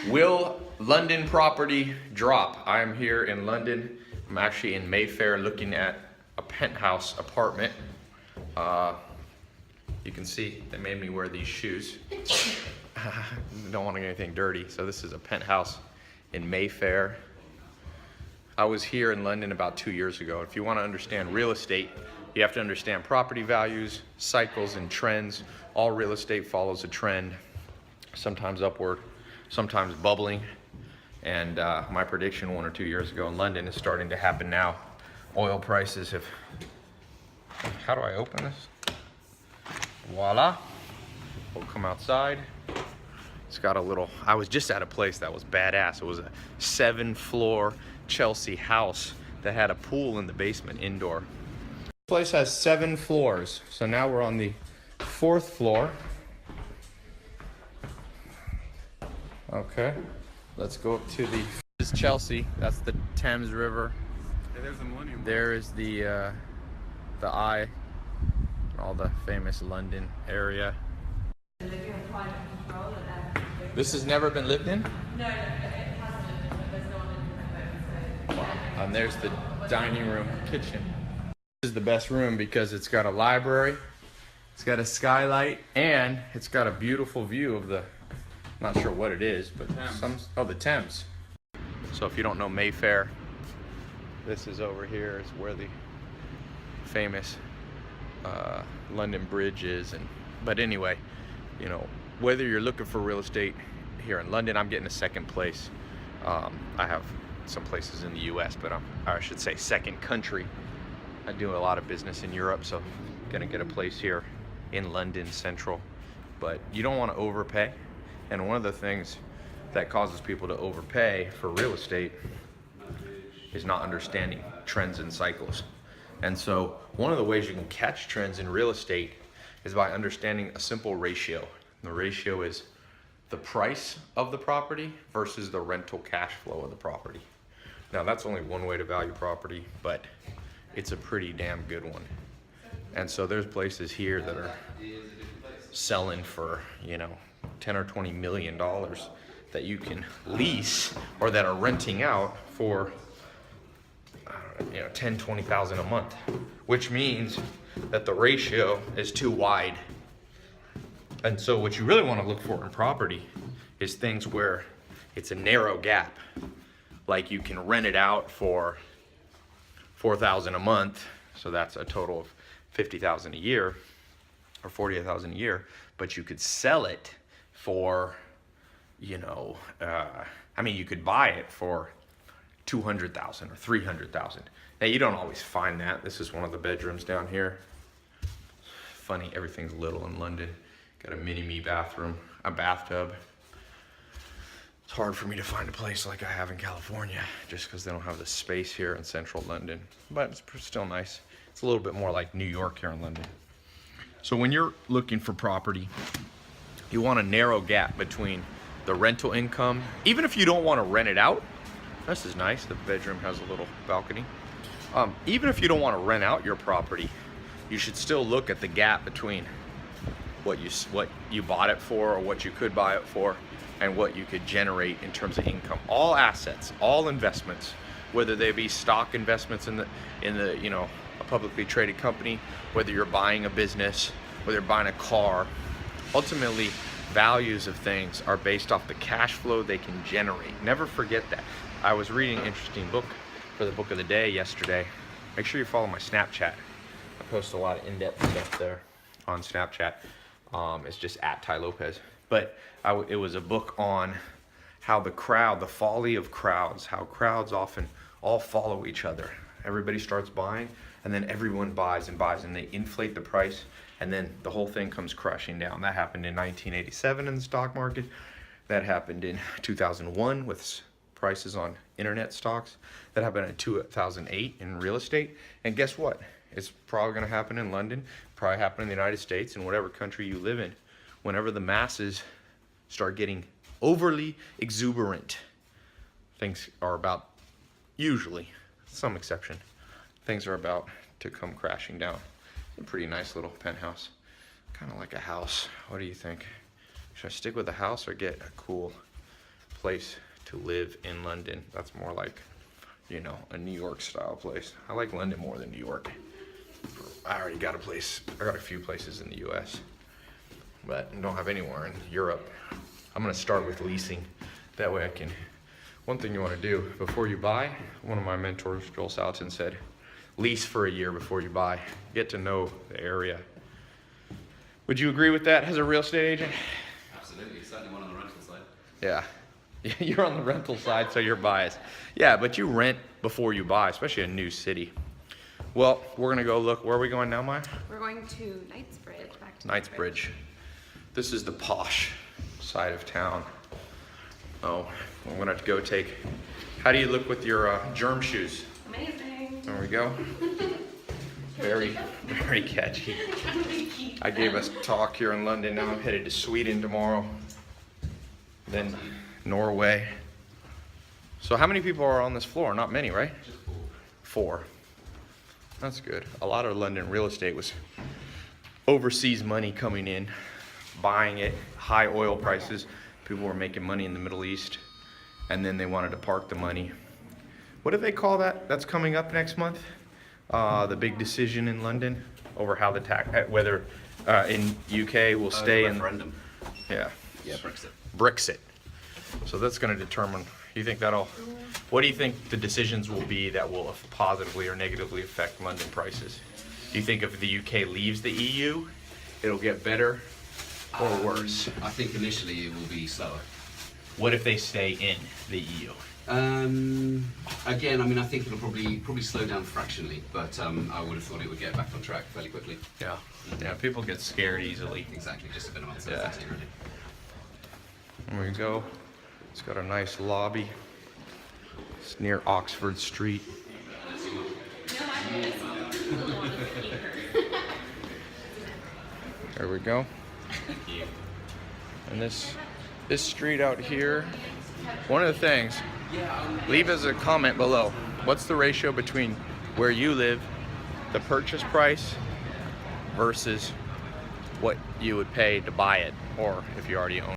Will London property drop? I'm here in London. I'm actually in Mayfair looking at a penthouse apartment. You can see they made me wear these shoes. Don't want to get anything dirty. So this is a penthouse in Mayfair. I was here in London about 2 years ago. If you want to understand real estate, you have to understand property values, cycles, and trends. All real estate follows a trend, sometimes upward, sometimes bubbling. And my prediction 1 or 2 years ago in London is starting to happen now. Oil prices have, how do I open this? Voila, we'll come outside. It's got a little, I was just at a place that was badass. It was a 7-floor Chelsea house that had a pool in the basement indoor. This place has 7 floors. So now we're on the 4th floor. Okay, let's go up to the, this is Chelsea. That's the Thames River. Hey, there's the Millennium. There is the Eye, all the famous London area. This has never been lived in? No, it hasn't, but there's no one in the room. And there's the dining room, kitchen. This is the best room because it's got a library, it's got a skylight, and it's got a beautiful view of the, not sure what it is, but the Thames. So if you don't know Mayfair, this is over here is where the famous London Bridge is. But anyway, you know, whether you're looking for real estate here in London, I'm getting a second place. I have some places in the US, but I should say second country. I do a lot of business in Europe, so I'm gonna get a place here in London Central. But you don't want to overpay. And one of the things that causes people to overpay for real estate is not understanding trends and cycles. And so one of the ways you can catch trends in real estate is by understanding a simple ratio. The ratio is the price of the property versus the rental cash flow of the property. Now that's only one way to value property, but it's a pretty damn good one. And so there's places here that are selling for, you know, 10 or 20 million dollars that you can lease, or that are renting out for, you know, 10, 20,000 a month, which means that the ratio is too wide. And so what you really want to look for in property is things where it's a narrow gap. Like you can rent it out for 4,000 a month, so that's a total of 50,000 a year, or 40,000 a year, but you could sell it for, you know, I mean, you could buy it for 200,000 or 300,000. Now you don't always find that. This is one of the bedrooms down here. Funny, everything's little in London. Got a mini-me bathroom, a bathtub. It's hard for me to find a place like I have in California, just because they don't have the space here in central London. But it's still nice. It's a little bit more like New York here in London. So when you're looking for property, you want a narrow gap between the rental income, even if you don't want to rent it out. This is nice. The bedroom has a little balcony. Even if you don't want to rent out your property, you should still look at the gap between what you bought it for, or what you could buy it for, and what you could generate in terms of income. All assets, all investments, whether they be stock investments in the you know, a publicly traded company, whether you're buying a business, whether you're buying a car, ultimately values of things are based off the cash flow they can generate. Never forget that. I was reading an interesting book for the book of the day yesterday. Make sure you follow my Snapchat. I post a lot of in-depth stuff there on Snapchat. It's just at Tai Lopez. But it was a book on how the folly of crowds, how crowds often all follow each other. Everybody starts buying, and then everyone buys and buys, and they inflate the price, and then the whole thing comes crashing down. That happened in 1987 in the stock market. That happened in 2001 with prices on internet stocks. That happened in 2008 in real estate. And guess what? It's probably going to happen in London, probably happen in the United States, in whatever country you live in. Whenever the masses start getting overly exuberant, things are about, usually, some exception, things are about to come crashing down. A pretty nice little penthouse, kind of like a house. What do you think? Should I stick with the house or get a cool place to live in London. That's more like, you know, a New York style place. I like London more than New York. I already got a place. I got a few places in the US, but I don't have anywhere in Europe. I'm gonna start with leasing. That way I can, one thing you wanna do before you buy, one of my mentors, Joel Salatin, said, lease for a year before you buy. Get to know the area. Would you agree with that as a real estate agent? Absolutely, certainly one on the rental side. Yeah. You're on the rental side, so you're biased. Yeah, but you rent before you buy, especially a new city. Well, we're gonna go look. Where are we going now, Maya? We're going to Knightsbridge, back to Knightsbridge. This is the posh side of town. Oh, I'm gonna have to go take. How do you look with your germ shoes? Amazing. There we go. Very, very catchy. I gave us a talk here in London. Now I'm headed to Sweden tomorrow. Then Norway. So how many people are on this floor? Not many, right? Just 4. That's good. A lot of London real estate was overseas money coming in, buying it, high oil prices. People were making money in the Middle East, and then they wanted to park the money. What do they call that? That's coming up next month. The big decision in London over how the tax, whether in UK will stay in. referendum. Yeah. Yeah, Brexit. Brexit. So that's going to determine. You think that'll? What do you think the decisions will be that will positively or negatively affect London prices? Do you think if the UK leaves the EU, it'll get better or worse? I think initially it will be slower. What if they stay in the EU? Again, I mean, I think it'll probably slow down fractionally, but I would have thought it would get back on track fairly quickly. Yeah. Yeah. People get scared easily. Exactly, just a bit of uncertainty, really. There we go. It's got a nice lobby. It's near Oxford Street. There we go. Thank you. And this street out here, one of the things, leave as a comment below. What's the ratio between where you live, the purchase price, versus what you would pay to buy it, or if you already own it?